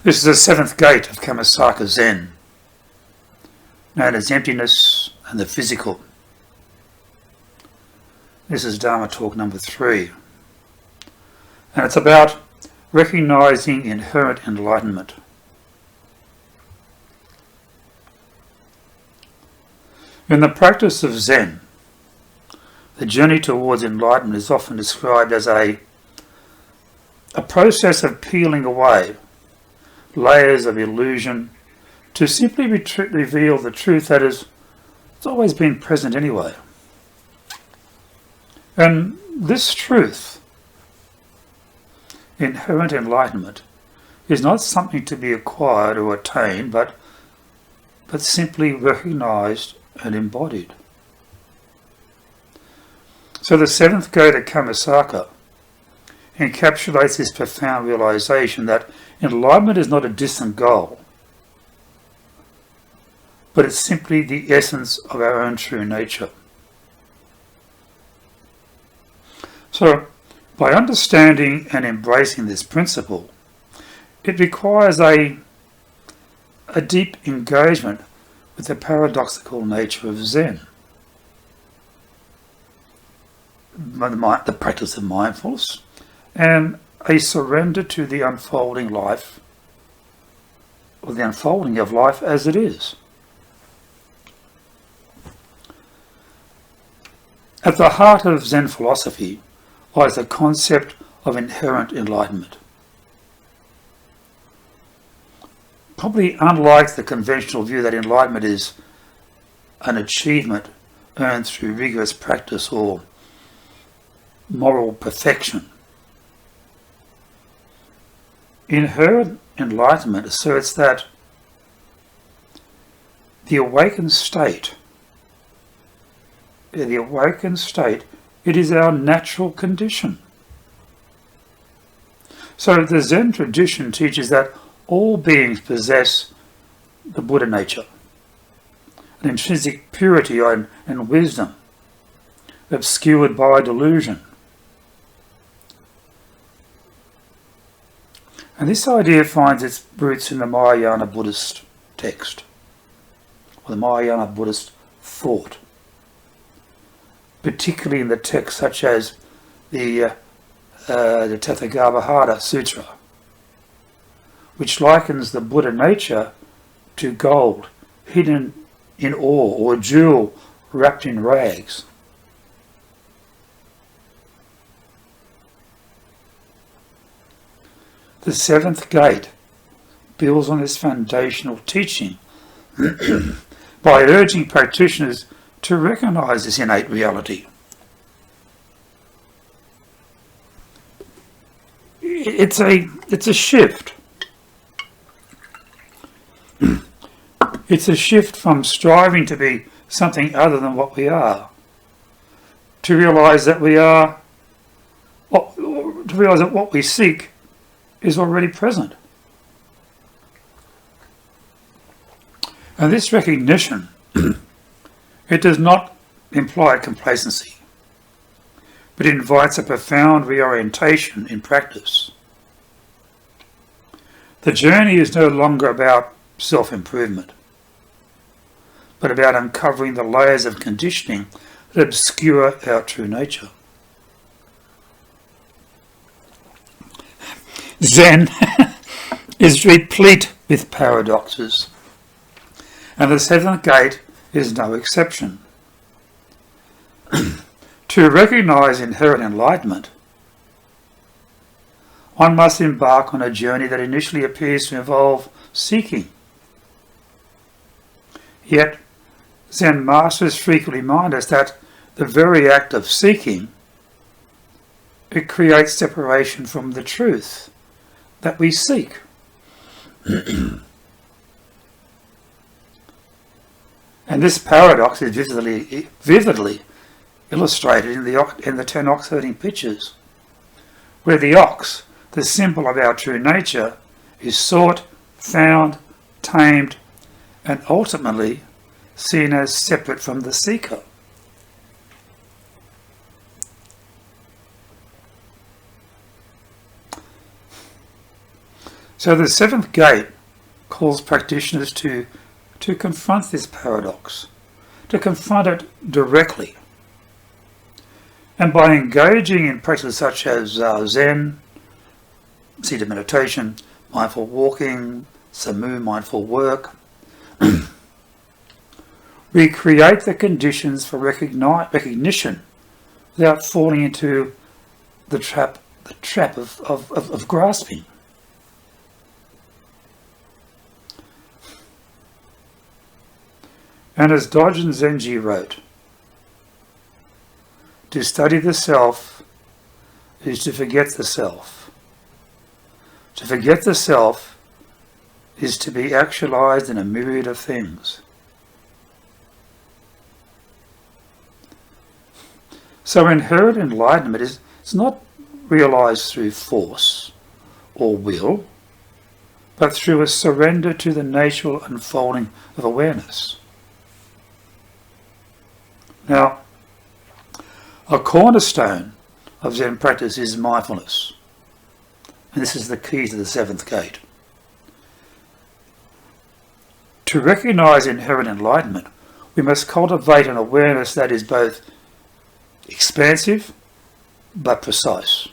This is the seventh gate of Kammasaka Zen, known as emptiness and the physical. This is Dharma talk number 3. And it's about recognizing inherent enlightenment. In the practice of Zen, the journey towards enlightenment is often described as a process of peeling away layers of illusion to simply reveal the truth that has always been present anyway. And this truth, inherent enlightenment, is not something to be acquired or attained, but simply recognized and embodied. So the seventh gate of Kammasaka encapsulates this profound realization that enlightenment is not a distant goal, but it's simply the essence of our own true nature. So, by understanding and embracing this principle, it requires a deep engagement with the paradoxical nature of Zen, the practice of mindfulness, and a surrender to the unfolding life, or the unfolding of life as it is. At the heart of Zen philosophy lies the concept of inherent enlightenment. Probably unlike the conventional view that enlightenment is an achievement earned through rigorous practice or moral perfection, inherent enlightenment asserts that the awakened state, it is our natural condition. So the Zen tradition teaches that all beings possess the Buddha nature, an intrinsic purity and wisdom, obscured by delusion. And this idea finds its roots in the Mahayana Buddhist text, or the Mahayana Buddhist thought, particularly in the texts such as the Tathagata Sutra, which likens the Buddha nature to gold hidden in ore or a jewel wrapped in rags. The seventh gate builds on this foundational teaching by urging practitioners to recognize this innate reality. It's a shift. It's a shift from striving to be something other than what we are, to realize that what we seek is already present. And this recognition, it does not imply complacency, but invites a profound reorientation in practice. The journey is no longer about self-improvement, but about uncovering the layers of conditioning that obscure our true nature. Zen is replete with paradoxes, and the seventh gate is no exception. To recognize inherent enlightenment, one must embark on a journey that initially appears to involve seeking. Yet, Zen masters frequently remind us that the very act of seeking, it creates separation from the truth that we seek. And this paradox is vividly illustrated in the 10 ox herding pictures, where the ox, the symbol of our true nature, is sought, found, tamed, and ultimately seen as separate from the seeker. So the seventh gate calls practitioners to confront this paradox, to confront it directly. And by engaging in practices such as Zen, seated meditation, mindful walking, Samu, mindful work, we create the conditions for recognition without falling into the trap of grasping. And as Dogen Zenji wrote, to study the self is to forget the self. To forget the self is to be actualized in a myriad of things. So inherent enlightenment is not realized through force or will, but through a surrender to the natural unfolding of awareness. Now, a cornerstone of Zen practice is mindfulness. And this is the key to the seventh gate. To recognize inherent enlightenment, we must cultivate an awareness that is both expansive but precise.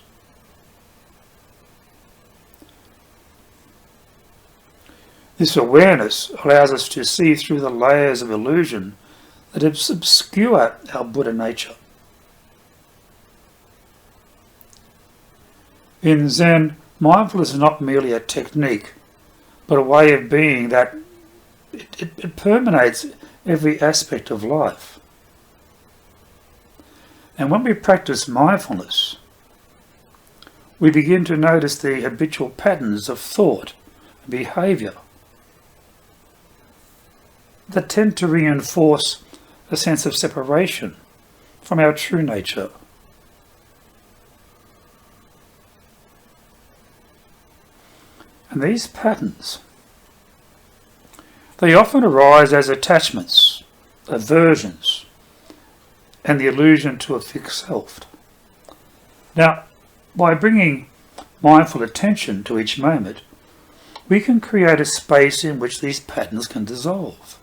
This awareness allows us to see through the layers of illusion that obscure our Buddha nature. In Zen, mindfulness is not merely a technique, but a way of being that it permeates every aspect of life. And when we practice mindfulness, we begin to notice the habitual patterns of thought and behaviour that tend to reinforce a sense of separation from our true nature. And these patterns, they often arise as attachments, aversions, and the illusion to a fixed self. Now, by bringing mindful attention to each moment, we can create a space in which these patterns can dissolve.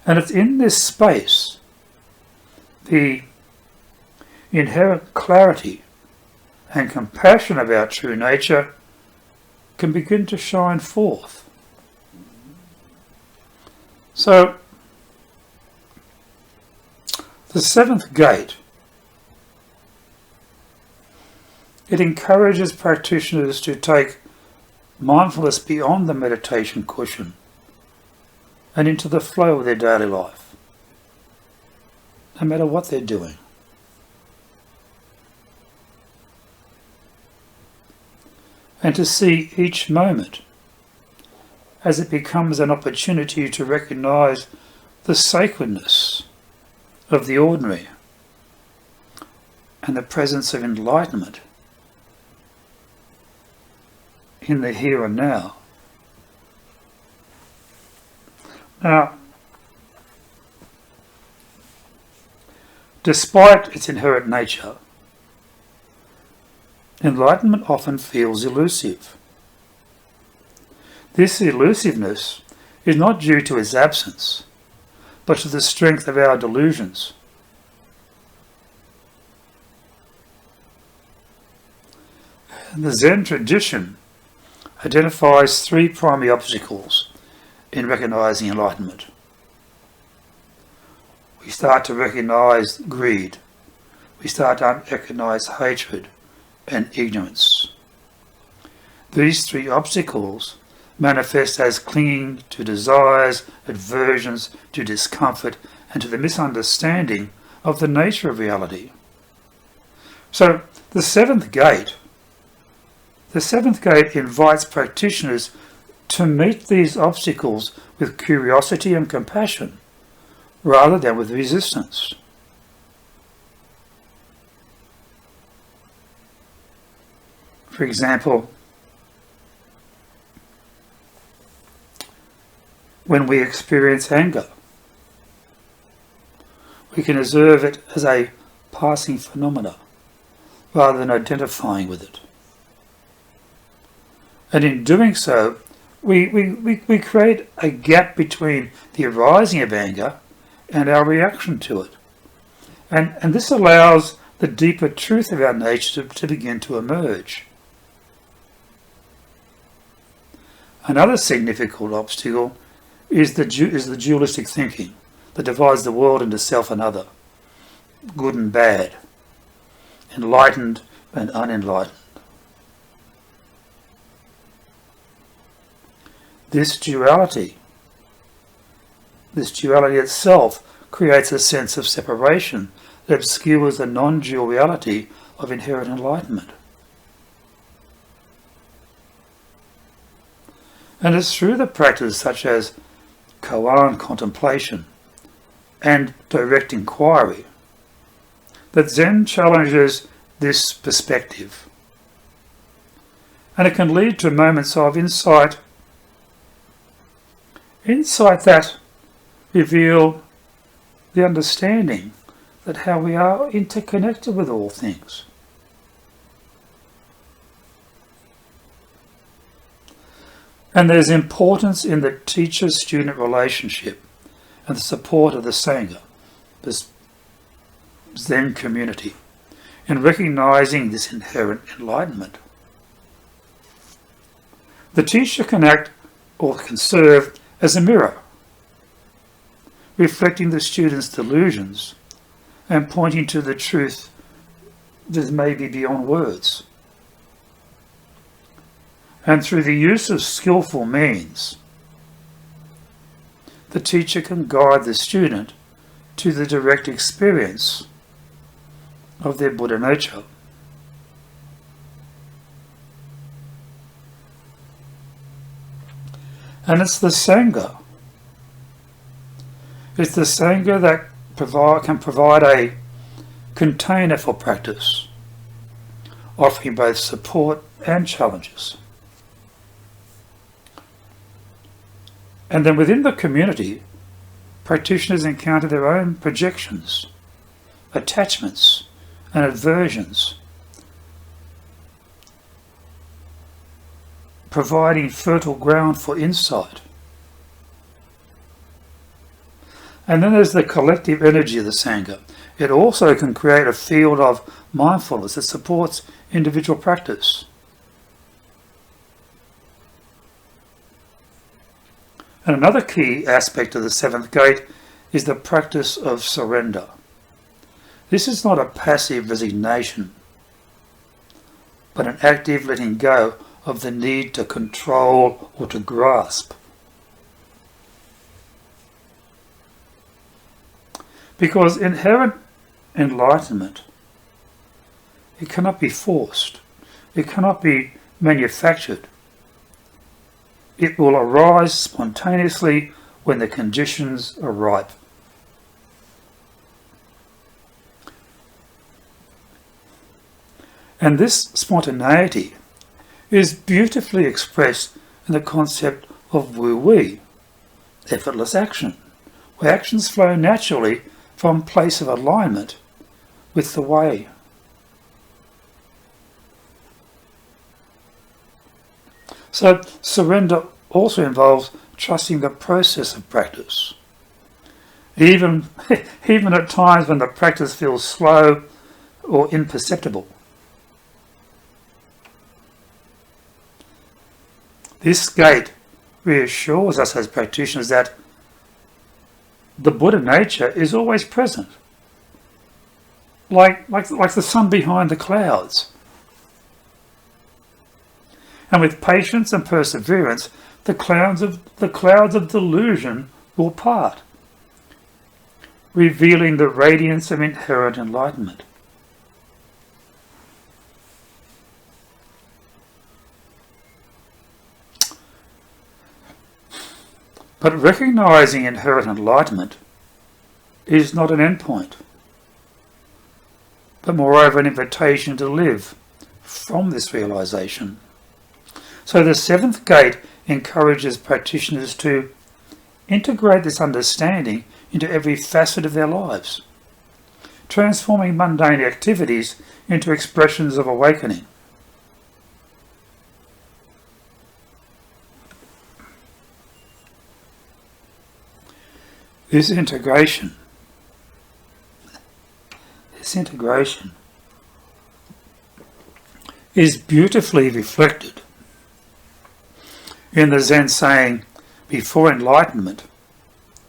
And it's in this space the inherent clarity and compassion of our true nature can begin to shine forth. So, the seventh gate, it encourages practitioners to take mindfulness beyond the meditation cushion and into the flow of their daily life, no matter what they're doing. And to see each moment as it becomes an opportunity to recognize the sacredness of the ordinary and the presence of enlightenment in the here and now. Now, despite its inherent nature, enlightenment often feels elusive. This elusiveness is not due to its absence, but to the strength of our delusions. The Zen tradition identifies three primary obstacles in recognizing enlightenment. We start to recognize greed. We start to recognize hatred and ignorance. These three obstacles manifest as clinging to desires, aversions, to discomfort, and to the misunderstanding of the nature of reality. So the seventh gate invites practitioners to meet these obstacles with curiosity and compassion, rather than with resistance. For example, when we experience anger, we can observe it as a passing phenomena, rather than identifying with it. And in doing so, we create a gap between the arising of anger and our reaction to it. And this allows the deeper truth of our nature to begin to emerge. Another significant obstacle is the dualistic thinking that divides the world into self and other, good and bad, enlightened and unenlightened. This duality itself creates a sense of separation that obscures the non-dual reality of inherent enlightenment. And it's through the practice such as koan contemplation and direct inquiry that Zen challenges this perspective. And it can lead to moments of insight that reveal the understanding that how we are interconnected with all things. And there's importance in the teacher-student relationship and the support of the Sangha, this Zen community, in recognizing this inherent enlightenment. The teacher can act or can serve as a mirror, reflecting the student's delusions and pointing to the truth that may be beyond words. And through the use of skillful means, the teacher can guide the student to the direct experience of their Buddha nature. And it's the Sangha. It's the Sangha that can provide a container for practice, offering both support and challenges. And then within the community, practitioners encounter their own projections, attachments, and aversions, providing fertile ground for insight. And then there's the collective energy of the Sangha. It also can create a field of mindfulness that supports individual practice. And another key aspect of the seventh gate is the practice of surrender. This is not a passive resignation, but an active letting go of the need to control or to grasp. Because inherent enlightenment, it cannot be forced, it cannot be manufactured. It will arise spontaneously when the conditions are ripe. And this spontaneity is beautifully expressed in the concept of wu-wei, effortless action, where actions flow naturally from a place of alignment with the way. So surrender also involves trusting the process of practice. Even at times when the practice feels slow or imperceptible. This gate reassures us as practitioners that the Buddha nature is always present, like the sun behind the clouds. And with patience and perseverance, the clouds of delusion will part, revealing the radiance of inherent enlightenment. But recognizing inherent enlightenment is not an endpoint, but moreover an invitation to live from this realization. So the seventh gate encourages practitioners to integrate this understanding into every facet of their lives, transforming mundane activities into expressions of awakening. This integration is beautifully reflected in the Zen saying, before enlightenment,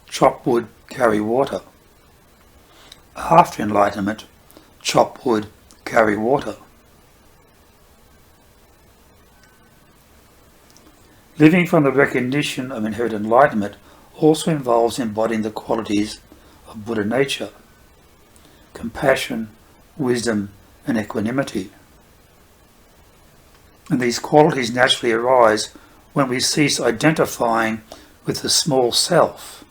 chop wood, carry water. After enlightenment, chop wood, carry water. Living from the recognition of inherent enlightenment also involves embodying the qualities of Buddha nature: compassion, wisdom, and equanimity. And these qualities naturally arise when we cease identifying with the small self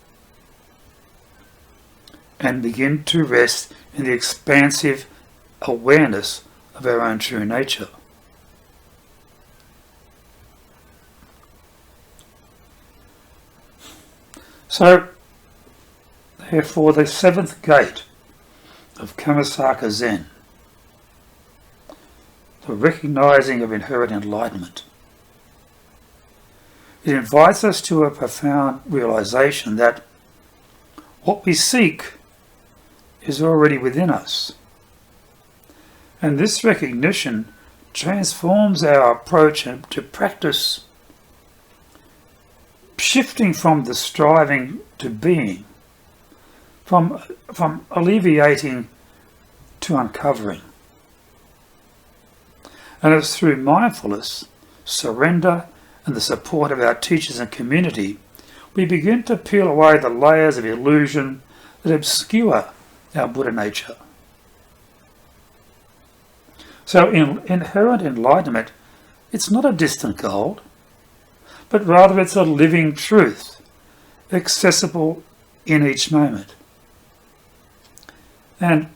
and begin to rest in the expansive awareness of our own true nature. So, therefore, the seventh gate of Kammasaka Zen, the recognizing of inherent enlightenment, it invites us to a profound realization that what we seek is already within us. And this recognition transforms our approach to practice, shifting from the striving to being, from alleviating to uncovering. And it's through mindfulness, surrender, and the support of our teachers and community, we begin to peel away the layers of illusion that obscure our Buddha nature. So inherent enlightenment, it's not a distant goal, but rather it's a living truth, accessible in each moment. And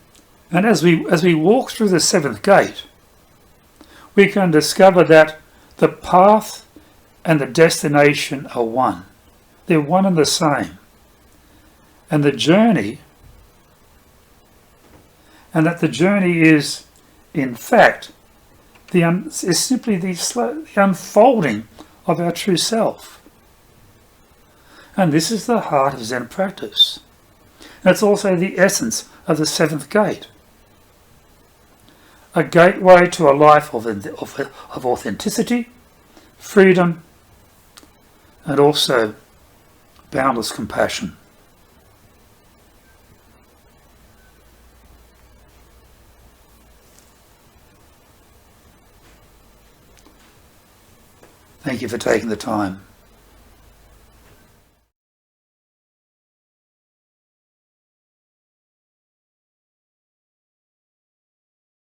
as we walk through the seventh gate, we can discover that the path and the destination are one. They're one and the same. And the journey is, in fact, is simply the unfolding of our true self. And this is the heart of Zen practice. And it's also the essence of the seventh gate. A gateway to a life of authenticity, freedom, and also boundless compassion. Thank you for taking the time.